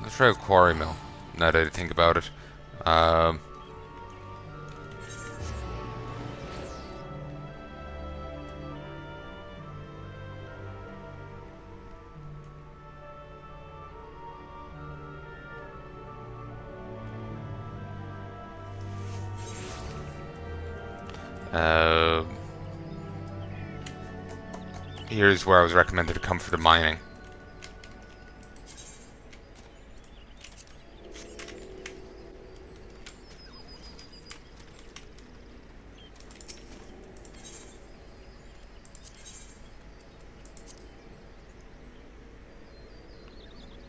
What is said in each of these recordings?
Let's try a quarry mill, now that I think about it. Um, uh, Here's where I was recommended to come for the mining.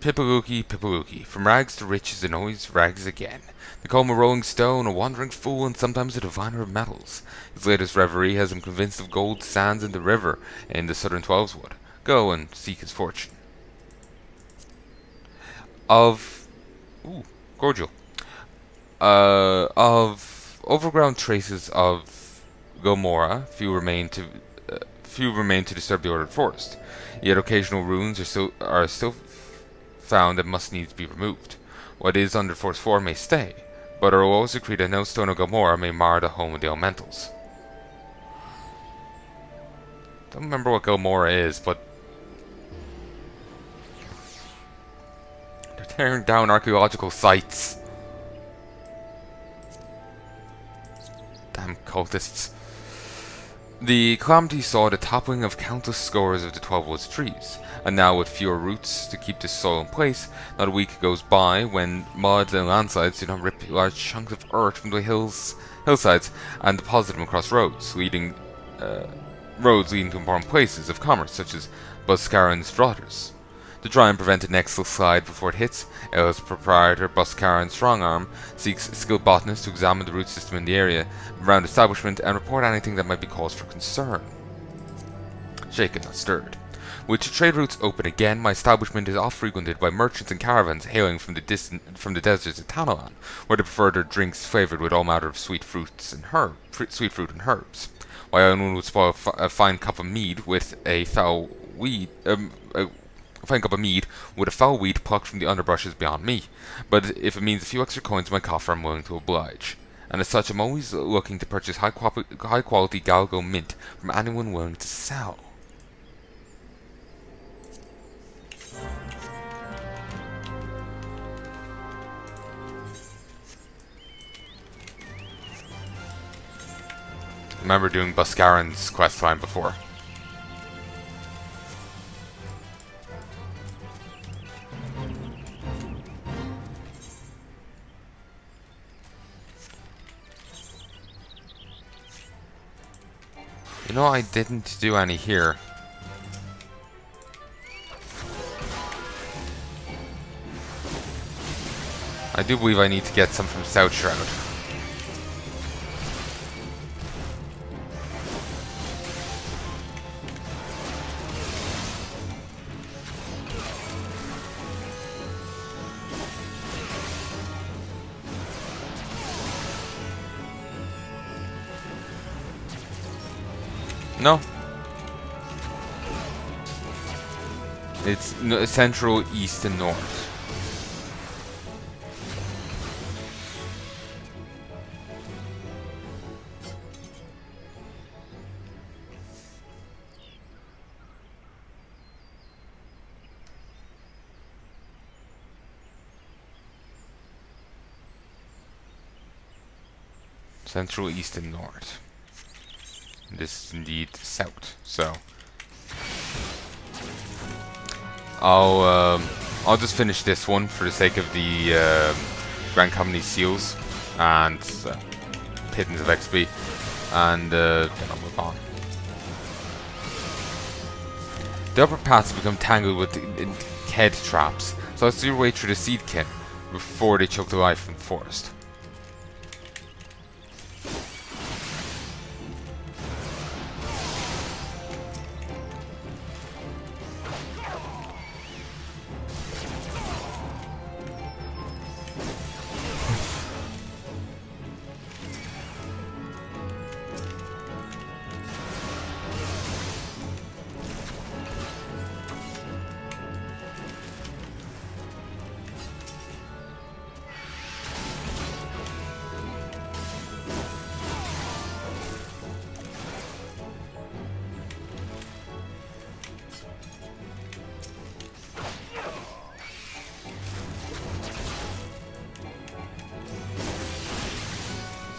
Pippaluki, Pippaluki, from rags to riches and always rags again. They call him a rolling stone, a wandering fool, and sometimes a diviner of metals. His latest reverie has him convinced of gold sands in the river in the southern Twelveswood. Go and seek his fortune. Of... Ooh, cordial. Of overground traces of Gomorrah, few remain to disturb the ordered forest. Yet occasional ruins are still found that must needs be removed. What is under force 4 may stay, but our laws decree that no stone of Gomorrah may mar the home of the elementals. Don't remember what Gomorrah is, but they're tearing down archaeological sites. Damn cultists. The calamity saw the toppling of countless scores of the 12 Woods trees, and now with fewer roots to keep the soil in place, not a week goes by when mods and landslides do not rip large chunks of earth from the hillsides and deposit them across roads leading to important places of commerce such as Buscaran's Daughters. To try and prevent the next slide before it hits, Ella's proprietor, Buscaran Strongarm, seeks skilled botanists to examine the root system in the area around the establishment and report anything that might be cause for concern. Shaken, not stirred. With the trade routes open again, my establishment is oft frequented by merchants and caravans hailing from the deserts of Tanalan, where they prefer their drinks flavoured with all manner of sweet fruit and herbs. While anyone would spoil a fine cup of mead with a foul weed plucked from the underbrushes beyond me, but if it means a few extra coins in my coffer, I'm willing to oblige. And as such, I'm always looking to purchase high quality Galgo mint from anyone willing to sell. I remember doing Buscaran's questline before. You know, I didn't do any here. I do believe I need to get some from South Shroud. No. It's central, east, and north. Central, east, and north. This is indeed south, so I'll just finish this one for the sake of the Grand Company seals and pittance of XP, and then I'll move on. The upper paths become tangled with head traps, so it's your way through the seed kin before they choke the life from the forest.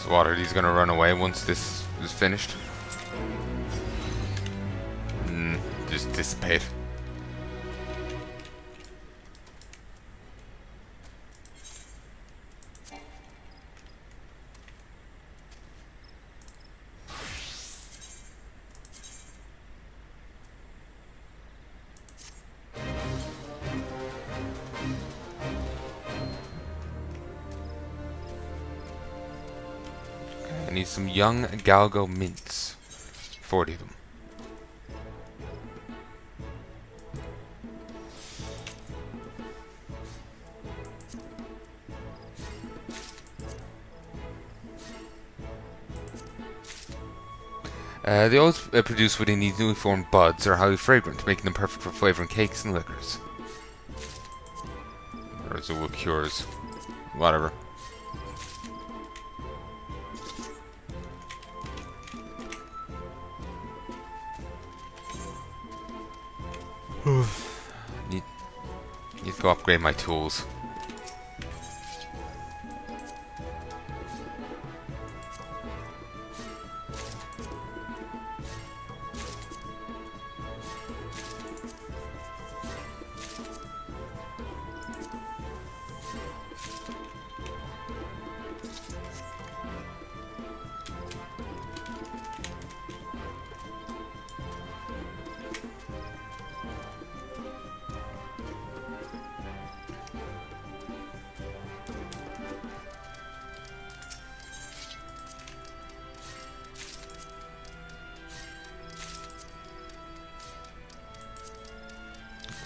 So what, are these gonna run away once this is finished? Just dissipate. I need some young galgo mints. 40 of them. The oils produced within these newly formed buds are highly fragrant, making them perfect for flavoring cakes and liquors. Or is it liqueurs? Whatever. Need to go upgrade my tools.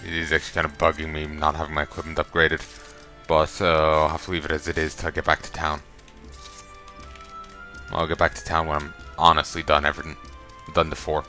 It is actually kind of bugging me not having my equipment upgraded, but I'll have to leave it as it is till I get back to town. I'll get back to town when I'm honestly done everything. Done the 4.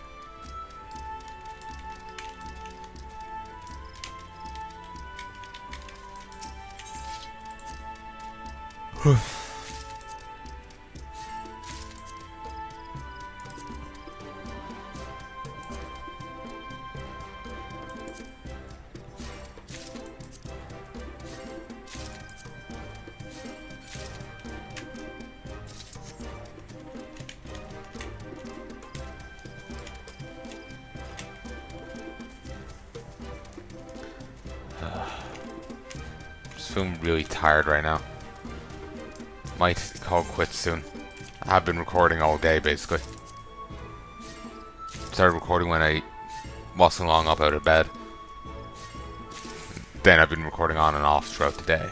Feeling really tired right now. Might call quits soon. I have been recording all day basically. Started recording when I wasn't long up out of bed. Then I've been recording on and off throughout the day.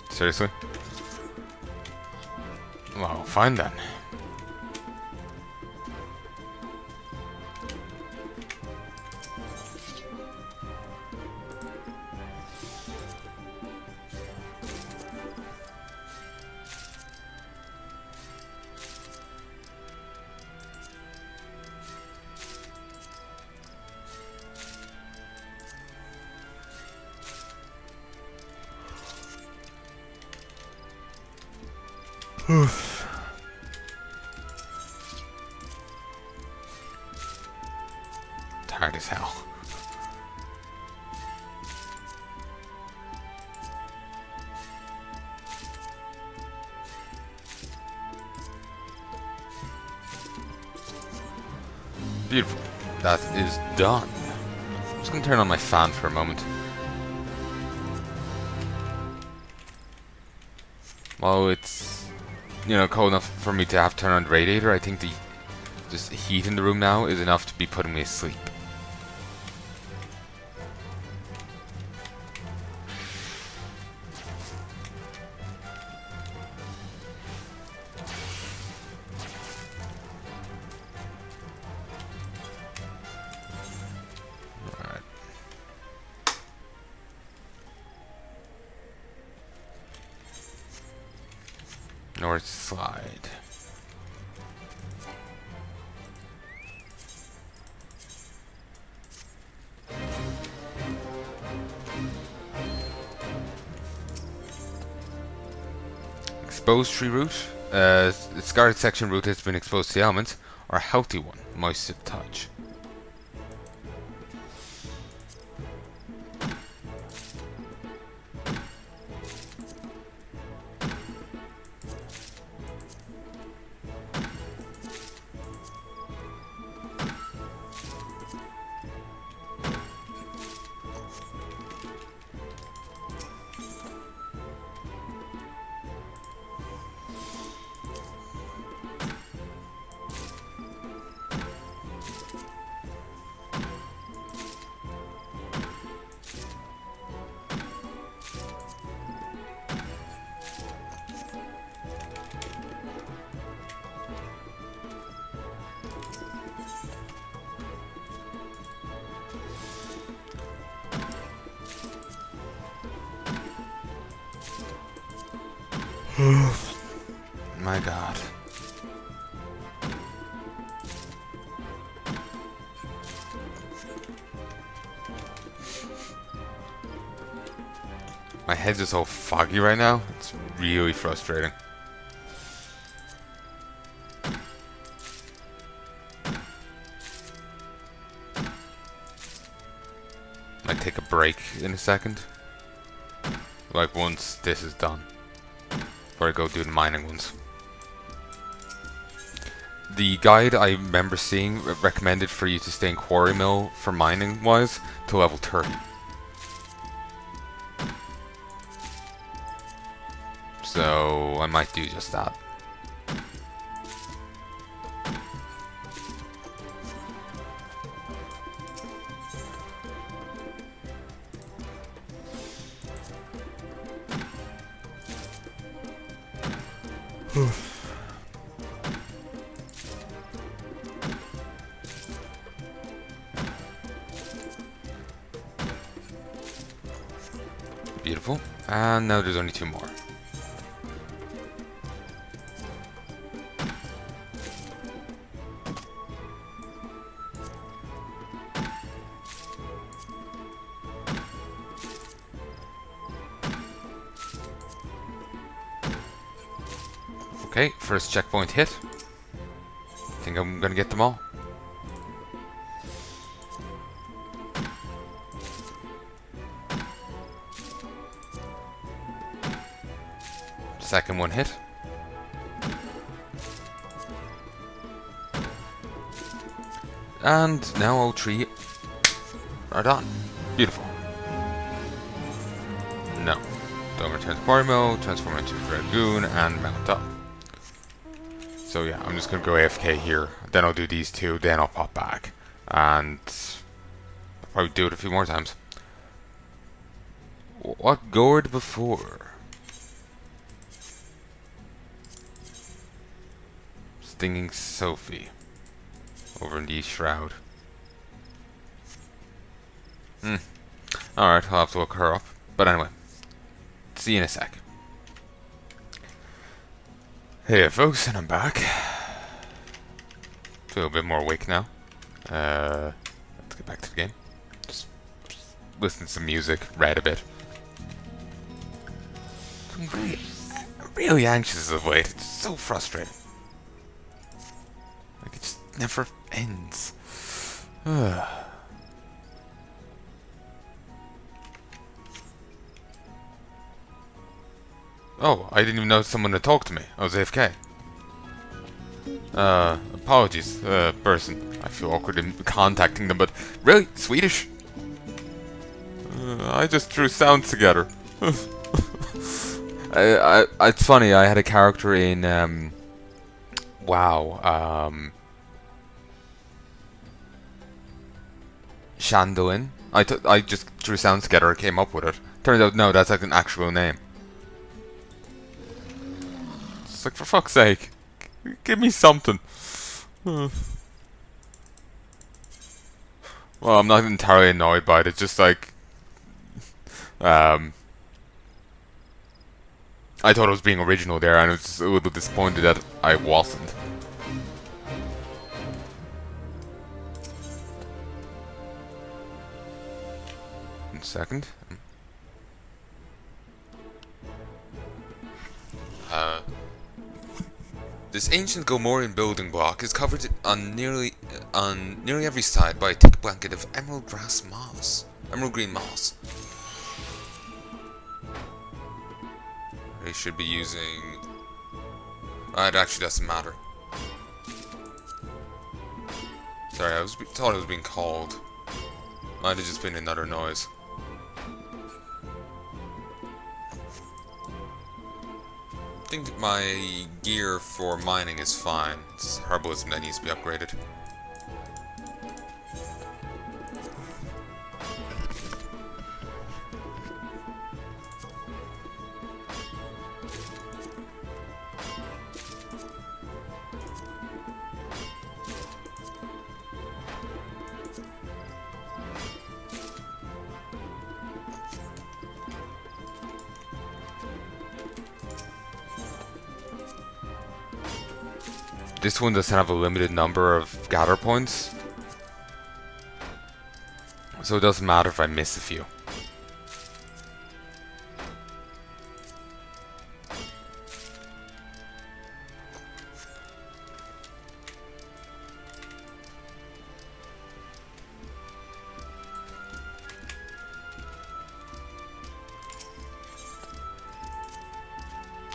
Seriously? Well, fine then. Tired as hell. Beautiful. That is done. I'm just gonna turn on my fan for a moment. While it's, you know, cold enough for me to have to turn on the radiator, I think the just heat in the room now is enough to be putting me asleep. Alright. North slide. Exposed tree root. The scarred section root has been exposed to the elements, or a healthy one, moist to the touch. My God. My head's just all foggy right now. It's really frustrating. Might take a break in a second. Like once this is done. Before I go do the mining ones. The guide I remember seeing recommended for you to stay in Quarry Mill for mining wise to level 30. So I might do just that. Beautiful. And now there's only 2 more. Okay, first checkpoint hit. Think I'm gonna get them all. Second one hit. And now all 3 are done. Beautiful. No. Don't return to Quarry Mill, transform into Dragoon, and mount up. So yeah, I'm just gonna go AFK here. Then I'll do these 2, then I'll pop back. And I'll probably do it a few more times. What gourd before? Stinging Sophie over in the Shroud. Alright, I'll have to look her up. But anyway, see you in a sec. Hey folks, and I'm back. Feel a bit more awake now. Let's get back to the game. Just listen to some music, read a bit. I'm really anxious of late. It's so frustrating. Like it just never ends. Oh, I didn't even know someone had talked to me. I was AFK. Apologies, person. I feel awkward in contacting them, but really? Swedish? I just threw sounds together. It's funny, I had a character in, Chandolin. I just threw sounds together and came up with it. Turns out, no, that's like an actual name. It's like, for fuck's sake, give me something. Well, I'm not entirely annoyed by it, it's just like, I thought I was being original there, and I was a little disappointed that I wasn't. 1 second. This ancient Gomorian building block is covered on nearly every side by a thick blanket of emerald green moss. They should be using. It actually doesn't matter. Sorry, I thought it was being called. Might have just been another noise. I think my gear for mining is fine. It's herbalism that needs to be upgraded. This one doesn't have a limited number of gather points, so it doesn't matter if I miss a few.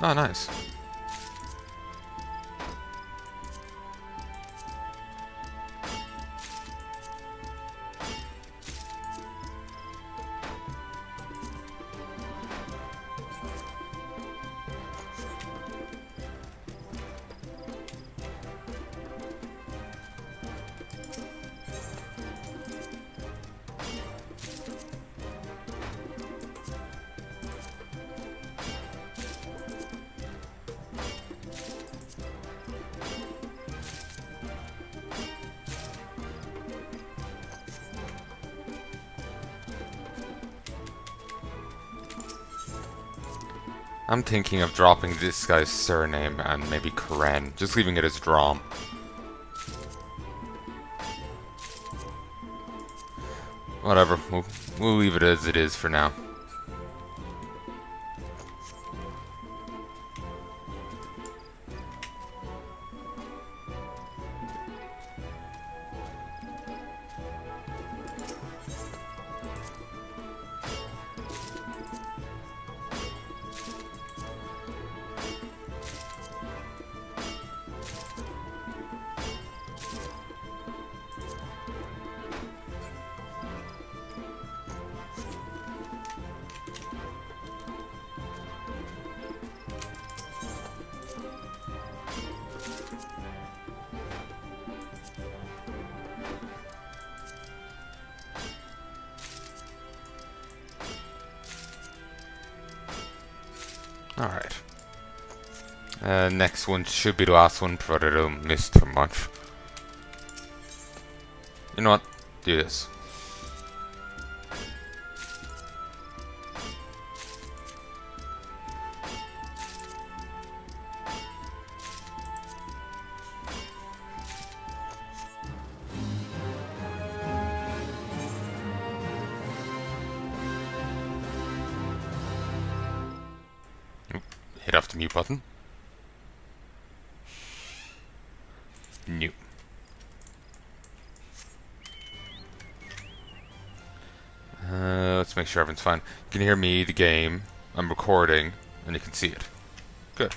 Oh, nice. I'm thinking of dropping this guy's surname and maybe Karen, just leaving it as Drom. Whatever, we'll leave it as it is for now. Alright. Next one should be the last one, provided I don't miss too much. You know what? Do this. Hit off the mute button. New. Let's make sure everything's fine. You can hear me, the game, I'm recording, and you can see it. Good.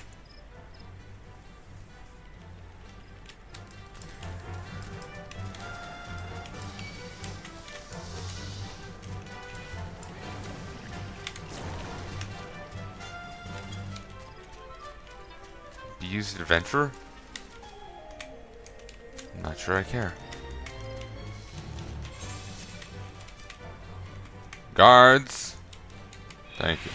Use adventurer? Not sure I care. Guards! Thank you.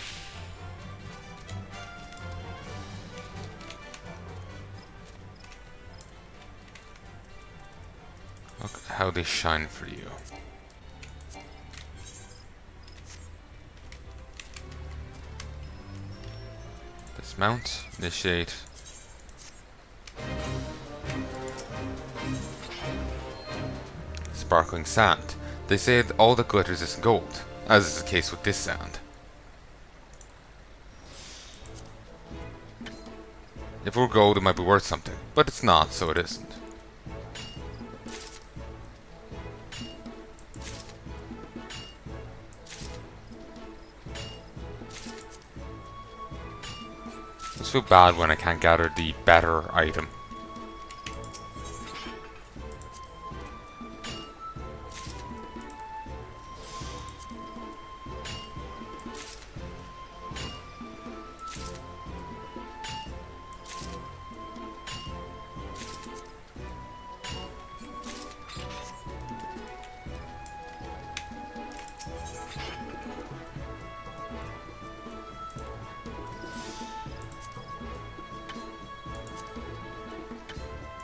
Look how they shine for you. Dismount. Initiate. Sparkling sand. They say that all that glitters is gold, as is the case with this sand. If it were gold, it might be worth something, but it's not, so it isn't. I just feel bad when I can't gather the better item.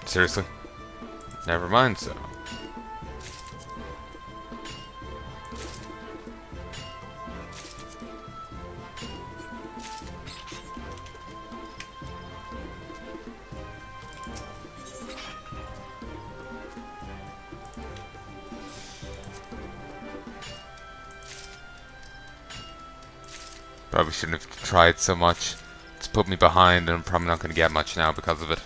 Seriously? Never mind, so. Probably shouldn't have tried so much. It's put me behind, and I'm probably not going to get much now because of it.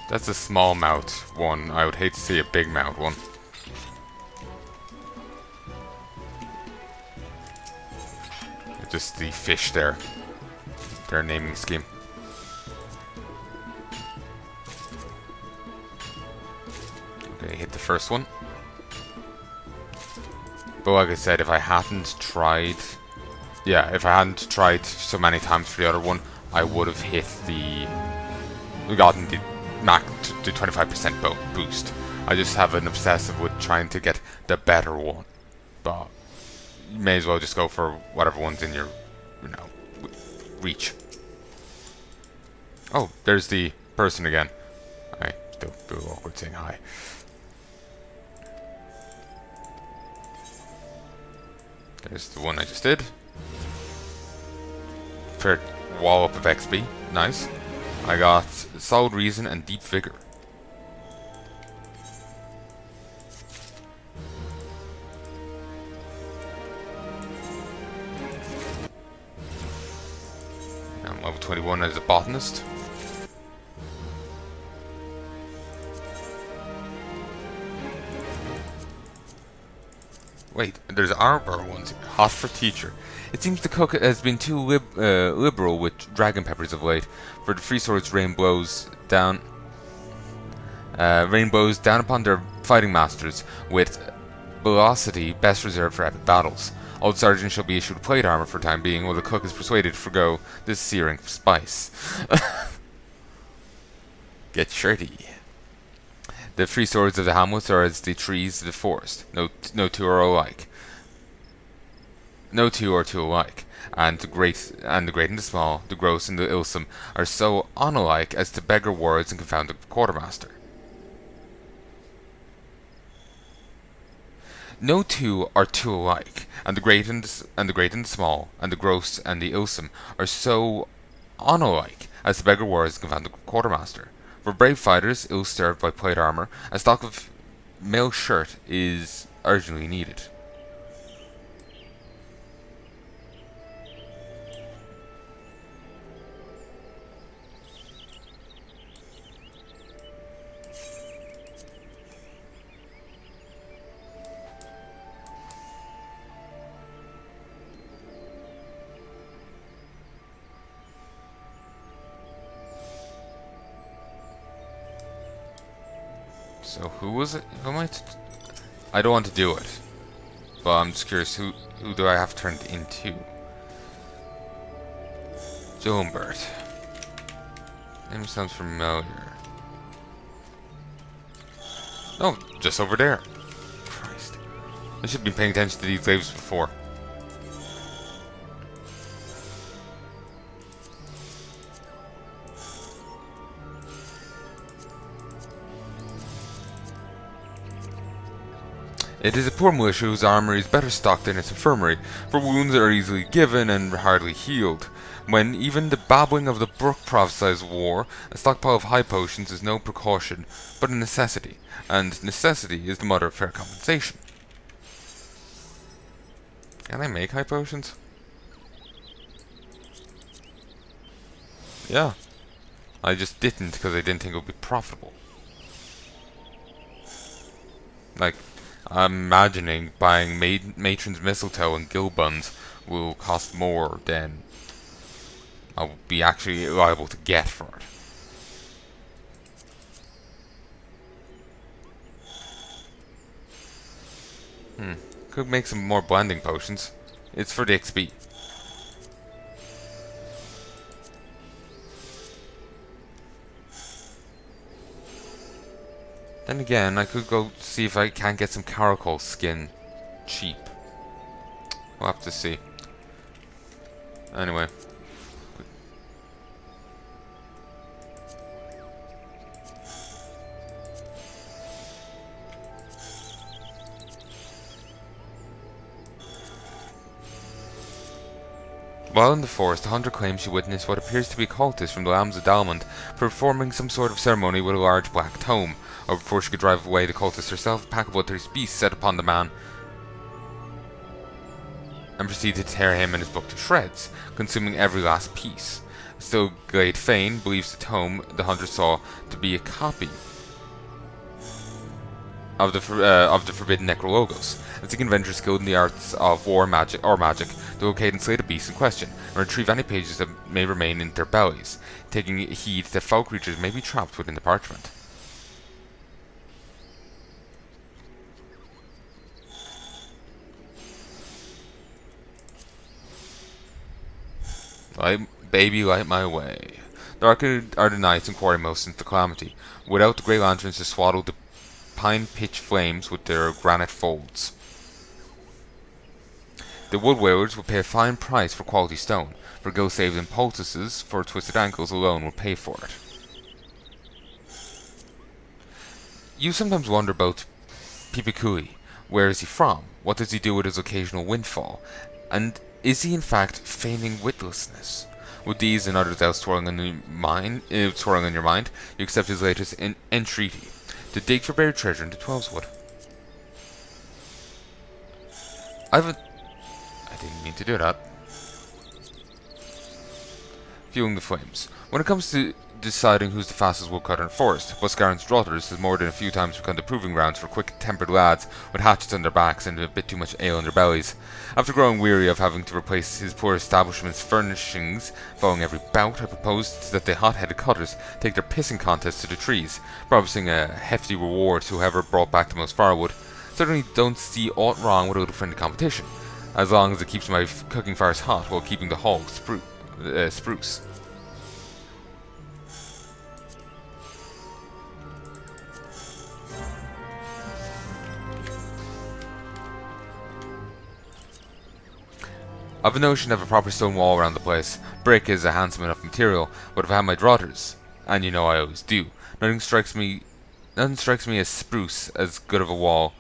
That's a small mouth one. I would hate to see a big mouth one. Just the fish there. Their naming scheme. Okay, hit the first one. But like I said, if I hadn't tried... Yeah, if I hadn't tried so many times for the other one, I would have hit the... gotten the the 25% boost. I just have an obsessive with trying to get the better one, but you may as well just go for whatever one's in your, you know, reach. Oh, there's the person again. I still feel awkward saying hi. There's the one I just did. Fair wallop of XP. Nice. I got Solid Reason and Deep Vigor. I'm level 21 as a botanist. Wait, there's arbor ones. Hot for teacher. It seems the cook has been too liberal with dragon peppers of late. For the free swords, rain blows down upon their fighting masters with velocity best reserved for epic battles. Old sergeant shall be issued plate armor for time being, while the cook is persuaded to forgo this searing spice. Get shirty. The free swords of the hamlets are as the trees of the forest. No two are alike. No two are two alike, and the great and the small, the gross and the illsome, are so unalike as to beggar words and confound the quartermaster. No two are two alike, and the great and the small, and the gross and the illsome, are so unalike as to beggar words and confound the quartermaster. For brave fighters, ill-starved by plate armor, a stock of mail shirt is urgently needed. So who was it? Who am I? I don't want to do it, but I'm just curious. Who do I have turned into? Jolenbert. Name sounds familiar. Oh, just over there. Christ, I should be paying attention to these Leves before. It is a poor militia whose armory is better stocked than its infirmary, for wounds are easily given and hardly healed. When even the babbling of the brook prophesies war, a stockpile of high potions is no precaution, but a necessity, and necessity is the mother of fair compensation. Can I make high potions? Yeah. I just didn't because I didn't think it would be profitable. Like, I'm imagining buying Matron's Mistletoe and Gill Buns will cost more than I'll be actually liable to get for it. Could make some more blending potions. It's for the XP. Then again, I could go see if I can get some Caracol skin cheap. We'll have to see. Anyway. While in the forest, the hunter claims she witnessed what appears to be a cultist from the Lambs of Dalmond performing some sort of ceremony with a large black tome. Or before she could drive away, the cultist herself, a pack of bloodthirsty beasts, set upon the man and proceeded to tear him and his book to shreds, consuming every last piece. Still, Glade Fane believes the tome the hunter saw to be a copy of the forbidden Necrologos, and seeking adventurers skilled in the arts of war magic to locate and slay the beasts in question, and retrieve any pages that may remain in their bellies, taking heed that foul creatures may be trapped within the parchment. Light my way. Darker are the nights in Quarrymost since the calamity, without the grey lanterns to swaddle the pine pitch flames with their granite folds. The wood wailers will pay a fine price for quality stone, for gill saves and poultices for twisted ankles alone will pay for it. You sometimes wonder about Pipikui. Where is he from? What does he do with his occasional windfall? And is he in fact feigning witlessness? With these and others else swirling on your mind, you accept his latest entreaty to dig for buried treasure into Twelveswood. I didn't mean to do that. Fueling the flames. When it comes to deciding who's the fastest woodcutter in the forest, Buscaran's Drotters has more than a few times become the proving grounds for quick-tempered lads with hatchets on their backs and a bit too much ale in their bellies. After growing weary of having to replace his poor establishment's furnishings following every bout, I proposed that the hot-headed cutters take their pissing contests to the trees, promising a hefty reward to whoever brought back the most firewood. Certainly don't see aught wrong with a little friendly competition, as long as it keeps my cooking fires hot while keeping the hall spruce. I've a notion of a proper stone wall around the place. Brick is a handsome enough material, but if I have my Drotters, and you know I always do, nothing strikes me as spruce as good of a wall.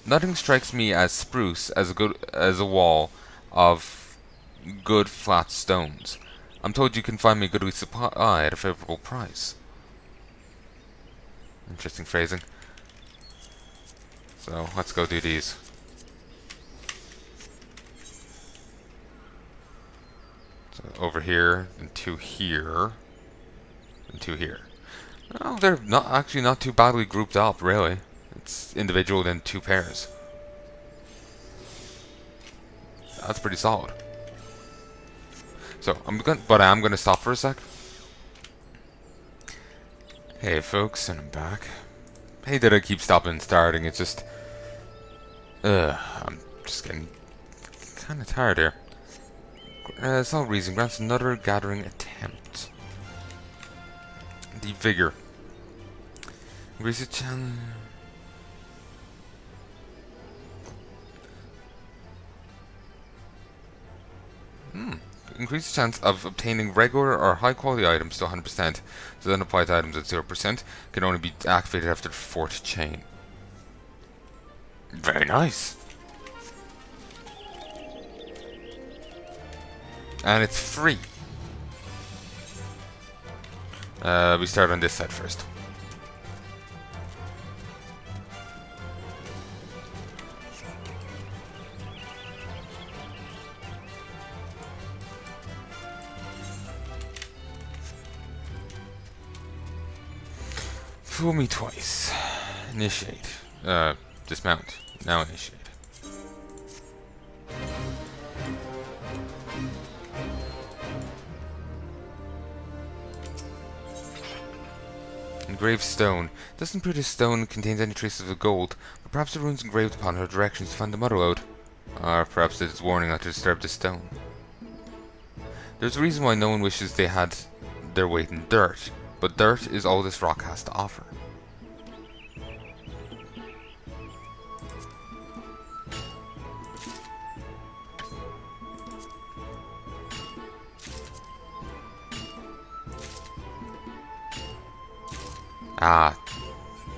Nothing strikes me as spruce as a wall of good flat stones. I'm told you can find me a goodly supply at a favorable price. Interesting phrasing. So, let's go do these. So, over here, and 2 here, and 2 here. Well, they're not too badly grouped up, really. It's individual, then 2 pairs. That's pretty solid. So, I'm gonna stop for a sec. Hey folks, and I'm back. Hey, did I keep stopping and starting? It's just... I'm just getting kinda tired here. Solid reason grants another gathering attempt. The vigor. Increase the challenge. Increase the chance of obtaining regular or high quality items to 100%. So then applied to items at 0% can only be activated after the 4th chain. Very nice. And it's free. We start on this side first. Fool me twice. Initiate. Dismount. Now initiate. Engraved stone. Doesn't appear the stone contains any traces of gold, but perhaps the runes engraved upon her directions to find the mother lode. Or perhaps it is warning not to disturb the stone. There's a reason why no one wishes they had their weight in dirt, but dirt is all this rock has to offer. Ah,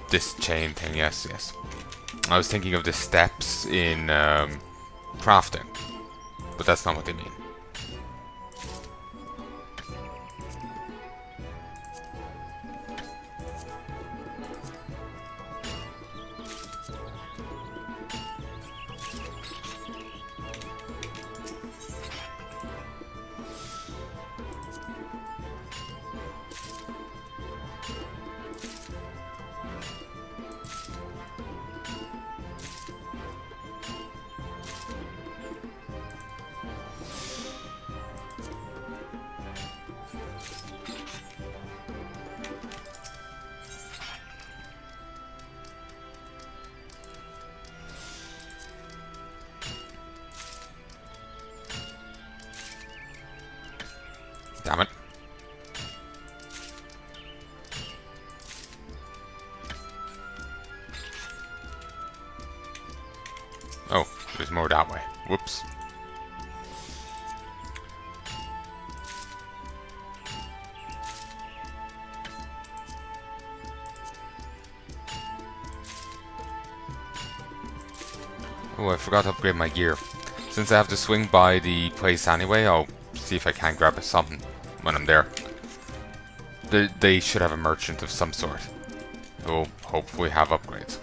this chain thing, yes, yes. I was thinking of the steps in crafting, but that's not what they mean. Damn it. Oh, there's more that way. Whoops. Oh, I forgot to upgrade my gear. Since I have to swing by the place anyway, I'll see if I can grab something when I'm there. They should have a merchant of some sort who will hopefully have upgrades.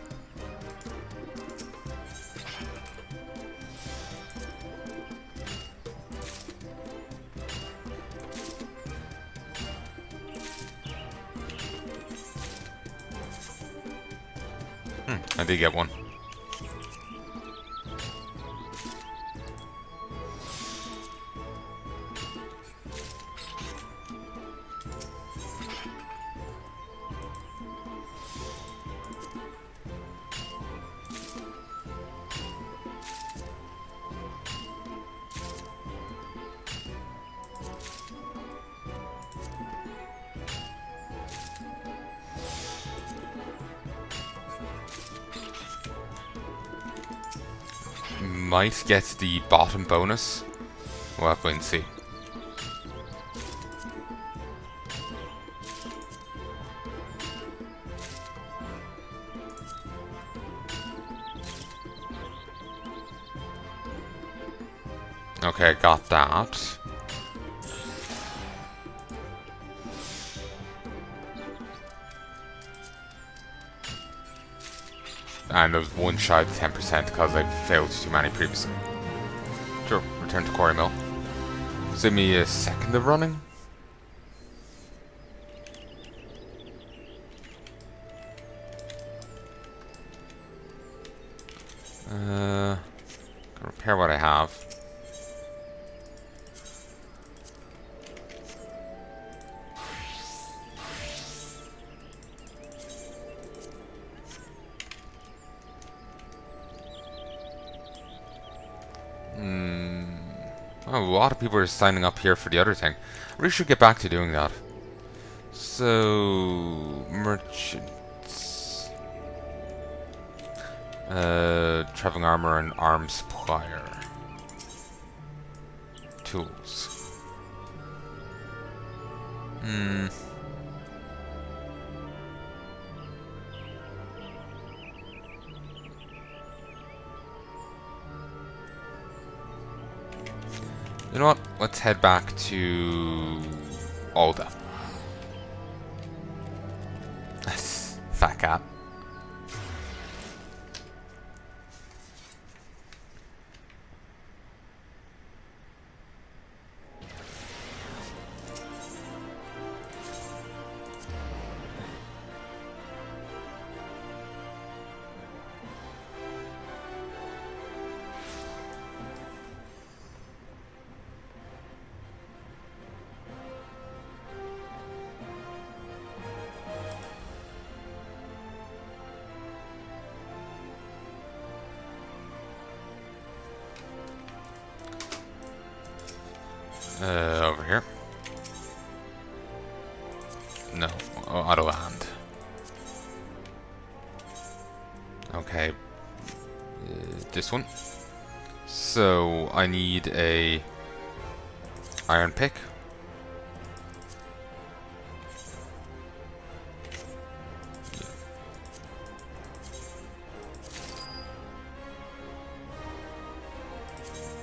I did get one. Might get the bottom bonus. We'll have to wait and see. Okay, got that. And there was one shy of 10% because I failed too many previously. Sure, return to Quarry Mill. Give me a second of running. Repair what I have. Oh, a lot of people are signing up here for the other thing. I really should get back to doing that. So, merchants. Traveling armor and arms supplier. Tools. You know what? Let's head back to Ul'dah. Fat cat. Over here. No, auto land. Okay, this one. So I need a iron pick.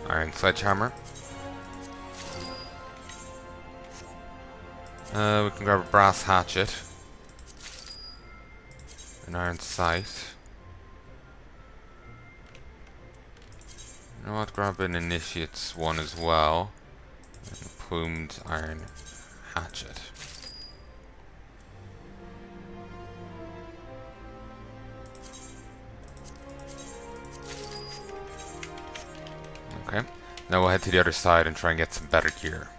Iron sledgehammer. We can grab a brass hatchet, an iron sight. You know what? Grab an initiate's one as well, and a plumed iron hatchet. Okay, now we'll head to the other side and try and get some better gear.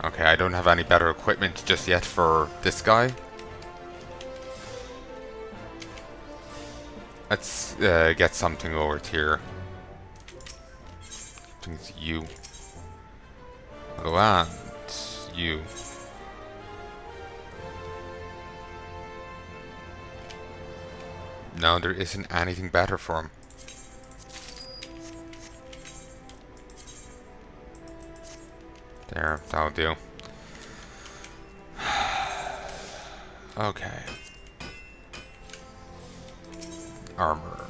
Okay, I don't have any better equipment just yet for this guy. Let's get something over here. I think it's you. Land. You. No, there isn't anything better for him. There, that'll do. Okay. Armor.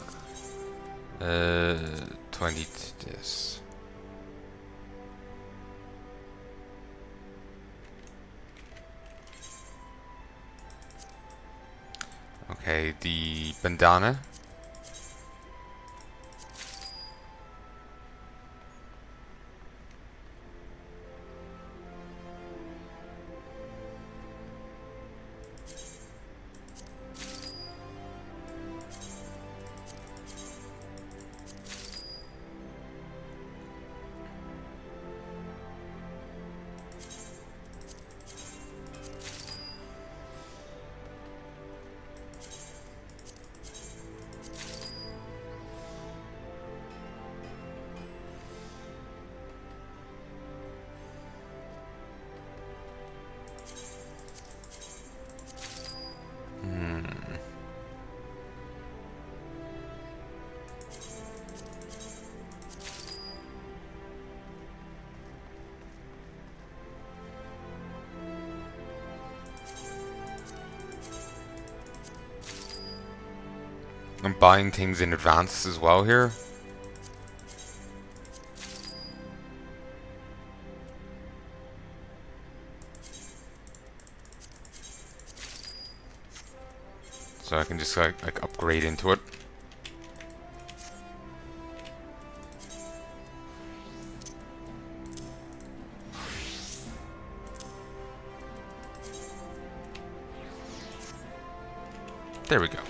20 to this. Okay, the bandana. I'm buying things in advance as well here. So I can just like upgrade into it. There we go.